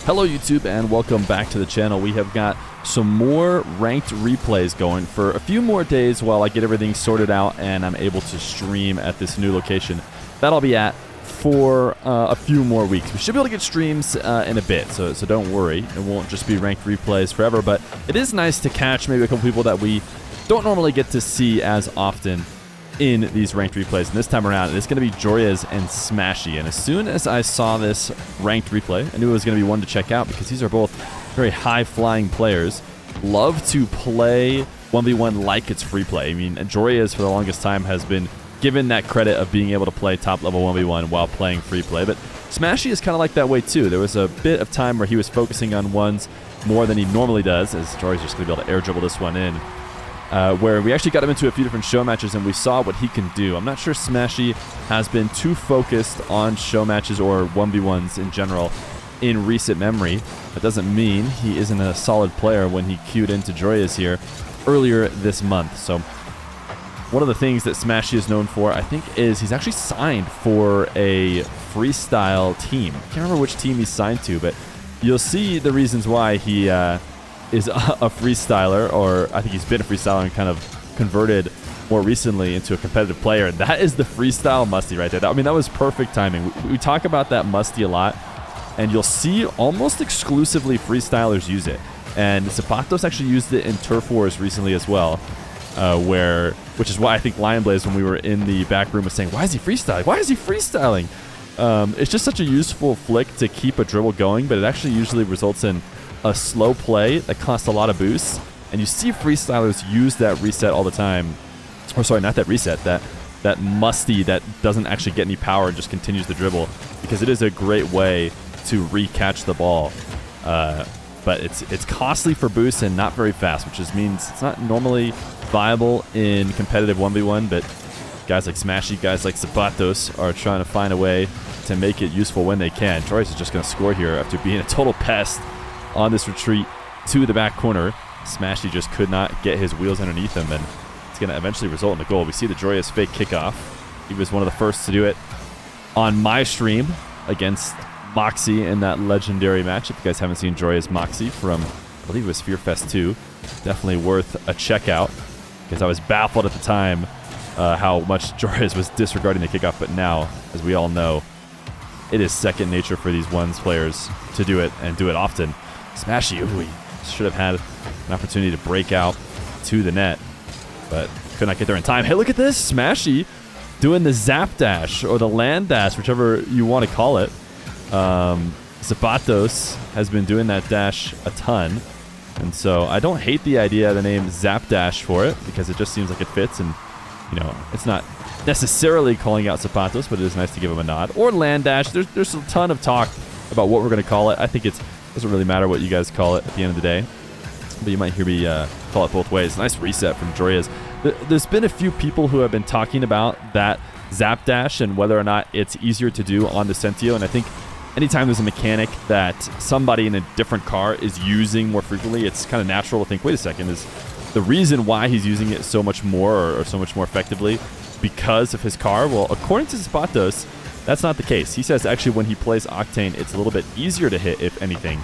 Hello YouTube and welcome back to the channel. We have got some more ranked replays going for a few more days while I get everything sorted out and I'm able to stream at this new location that I'll be at for a few more weeks. We should be able to get streams in a bit, so don't worry. It won't just be ranked replays forever, but it is nice to catch maybe a couple people that we don't normally get to see as often in these ranked replays. And this time around, it's going to be Joreuz and Smashy. And as soon as I saw this ranked replay, I knew it was going to be one to check out because these are both very high-flying players. Love to play 1v1 like it's free play. I mean, Joreuz for the longest time has been given that credit of being able to play top-level 1v1 while playing free play. But Smashy is kind of like that way too. There was a bit of time where he was focusing on ones more than he normally does, as Joreuz just going to be able to air dribble this one in. Where we actually got him into a few different show matches and we saw what he can do. I'm not sure Smashy has been too focused on show matches or 1v1s in general in recent memory. That doesn't mean he isn't a solid player when he queued into Joreuz here earlier this month. So one of the things that Smashy is known for, I think, is he's actually signed for a freestyle team. I can't remember which team he's signed to, but you'll see the reasons why he is a freestyler, or I think he's been a freestyler and kind of converted more recently into a competitive player. And that is the freestyle musty right there. I mean, that was perfect timing. We talk about that musty a lot, and you'll see almost exclusively freestylers use it. And Zapatos actually used it in Turf Wars recently as well, which is why I think Lionblaze, when we were in the back room, was saying, why is he freestyling? Why is he freestyling? It's just such a useful flick to keep a dribble going, but it actually usually results in a slow play that costs a lot of boosts, and you see freestylers use that reset all the time. Or sorry, not that reset, that musty that doesn't actually get any power and just continues the dribble, because it is a great way to re-catch the ball. But it's costly for boosts and not very fast, which just means it's not normally viable in competitive 1v1, but guys like Smashy, guys like Zapatos are trying to find a way to make it useful when they can. Joreuz is just going to score here after being a total pest on this retreat to the back corner. Smashy just could not get his wheels underneath him, and it's going to eventually result in a goal. We see the Joreuz fake kickoff. He was one of the first to do it on my stream against Moxie in that legendary match. If you guys haven't seen Joreuz Moxie from, I believe it was Feer Fest 2, definitely worth a check out, because I was baffled at the time how much Joreuz was disregarding the kickoff. But now, as we all know, it is second nature for these ones players to do it, and do it often. Smashy, ooh, he should have had an opportunity to break out to the net, but could not get there in time. Hey, look at this. Smashy doing the zap dash, or the land dash, whichever you want to call it. Zapatos has been doing that dash a ton, and so I don't hate the idea of the name Zap Dash for it, because it just seems like it fits, and you know, it's not necessarily calling out Zapatos, but it is nice to give him a nod. Or land dash. There's a ton of talk about what we're going to call it. I think it doesn't really matter what you guys call it at the end of the day, but you might hear me call it both ways. Nice reset from Joreuz. There's been a few people who have been talking about that zap dash and whether or not it's easier to do on the Sentio, and I think anytime there's a mechanic that somebody in a different car is using more frequently, it's kind of natural to think, wait a second, is the reason why he's using it so much more, or so much more effectively, because of his car? Well, according to Zapatos, that's not the case. He says actually when he plays Octane, it's a little bit easier to hit, if anything.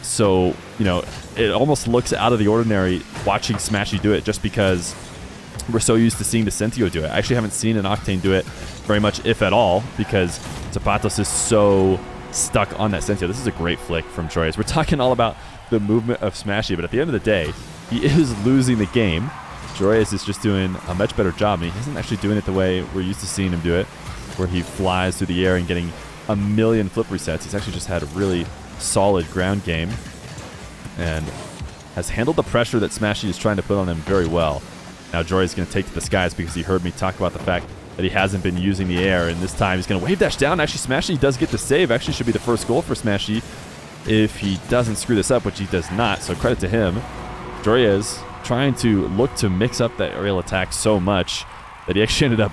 So, you know, it almost looks out of the ordinary watching Smashy do it, just because we're so used to seeing the Sentio do it. I actually haven't seen an Octane do it very much, if at all, because Zapatos is so stuck on that Sentio. This is a great flick from Joreuz. We're talking all about the movement of Smashy, but at the end of the day, he is losing the game. Joreuz is just doing a much better job. I mean, he isn't actually doing it the way we're used to seeing him do it, where he flies through the air and getting a million flip resets. He's actually just had a really solid ground game and has handled the pressure that Smashy is trying to put on him very well. Now Joreuz is going to take to the skies because he heard me talk about the fact that he hasn't been using the air, and this time he's going to wave dash down. Actually, Smashy does get the save. Actually should be the first goal for Smashy if he doesn't screw this up, which he does not, so credit to him. Joreuz trying to look to mix up that aerial attack so much that he actually ended up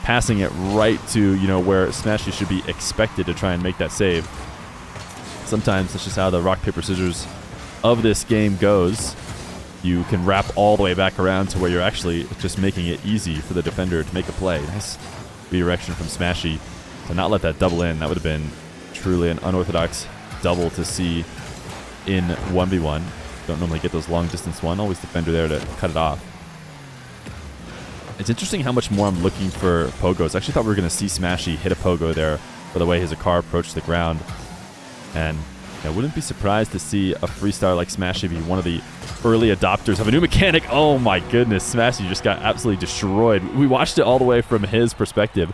passing it right to, you know, where Smashy should be expected to try and make that save. Sometimes that's just how the rock, paper, scissors of this game goes. You can wrap all the way back around to where you're actually just making it easy for the defender to make a play. Nice redirection from Smashy to not let that double in. That would have been truly an unorthodox double to see in 1v1. Don't normally get those long distance one. Always defender there to cut it off. It's interesting how much more I'm looking for pogos. I actually thought we were going to see Smashy hit a pogo there by the way his car approached the ground. And I wouldn't be surprised to see a freestar like Smashy be one of the early adopters of a new mechanic. Oh my goodness, Smashy just got absolutely destroyed. We watched it all the way from his perspective.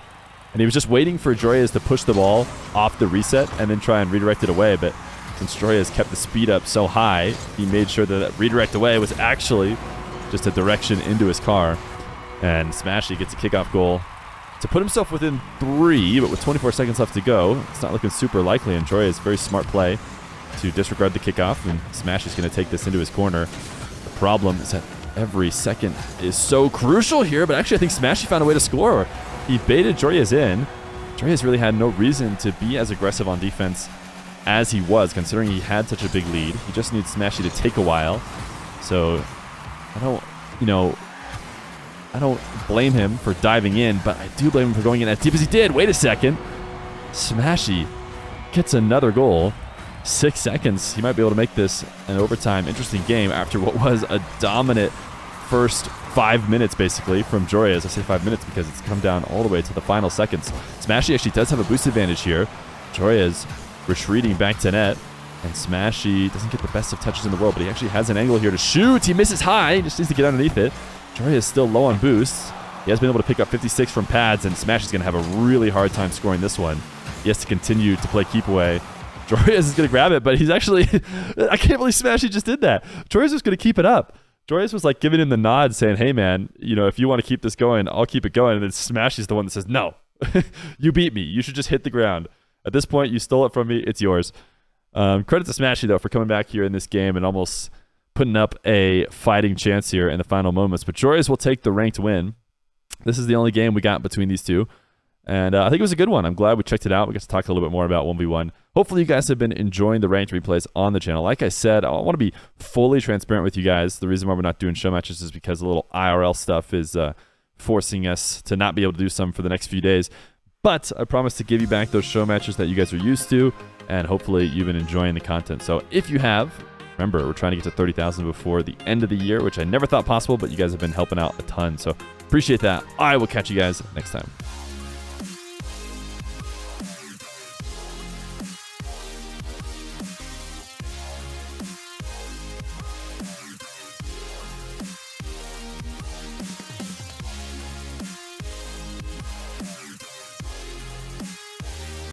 And he was just waiting for Joreuz to push the ball off the reset and then try and redirect it away. But since Joreuz kept the speed up so high, he made sure that that redirect away was actually just a direction into his car. And Smashy gets a kickoff goal to put himself within 3, but with 24 seconds left to go, it's not looking super likely. And Joreuz, very smart play to disregard the kickoff, and Smashy's going to take this into his corner. The problem is that every second is so crucial here, but actually I think Smashy found a way to score. He baited Joreuz in. Joreuz really had no reason to be as aggressive on defense as he was, considering he had such a big lead. He just needs Smashy to take a while. So I don't blame him for diving in, but I do blame him for going in as deep as he did. Wait a second. Smashy gets another goal. 6 seconds. He might be able to make this an overtime interesting game after what was a dominant first 5 minutes, basically, from Joreuz. I say 5 minutes because it's come down all the way to the final seconds. Smashy actually does have a boost advantage here. Joreuz retreating back to net, and Smashy doesn't get the best of touches in the world, but he actually has an angle here to shoot. He misses high. He just needs to get underneath it. Joreuz is still low on boosts. He has been able to pick up 56 from pads, and Smashy's going to have a really hard time scoring this one. He has to continue to play keep away. Joreuz is going to grab it, but he's actually... I can't believe Smashy just did that. Joreuz was going to keep it up. Joreuz was like giving him the nod saying, hey man, if you want to keep this going, I'll keep it going. And then Smashy's the one that says, no, you beat me. You should just hit the ground. At this point, you stole it from me. It's yours. Credit to Smashy, though, for coming back here in this game and almost putting up a fighting chance here in the final moments. But Joreuz will take the ranked win. This is the only game we got between these two. And I think it was a good one. I'm glad we checked it out. We got to talk a little bit more about 1v1. Hopefully you guys have been enjoying the ranked replays on the channel. Like I said, I want to be fully transparent with you guys. The reason why we're not doing show matches is because the little IRL stuff is forcing us to not be able to do some for the next few days. But I promise to give you back those show matches that you guys are used to, and hopefully you've been enjoying the content. So if you have, remember, we're trying to get to 30,000 before the end of the year, which I never thought possible, but you guys have been helping out a ton. So appreciate that. I will catch you guys next time.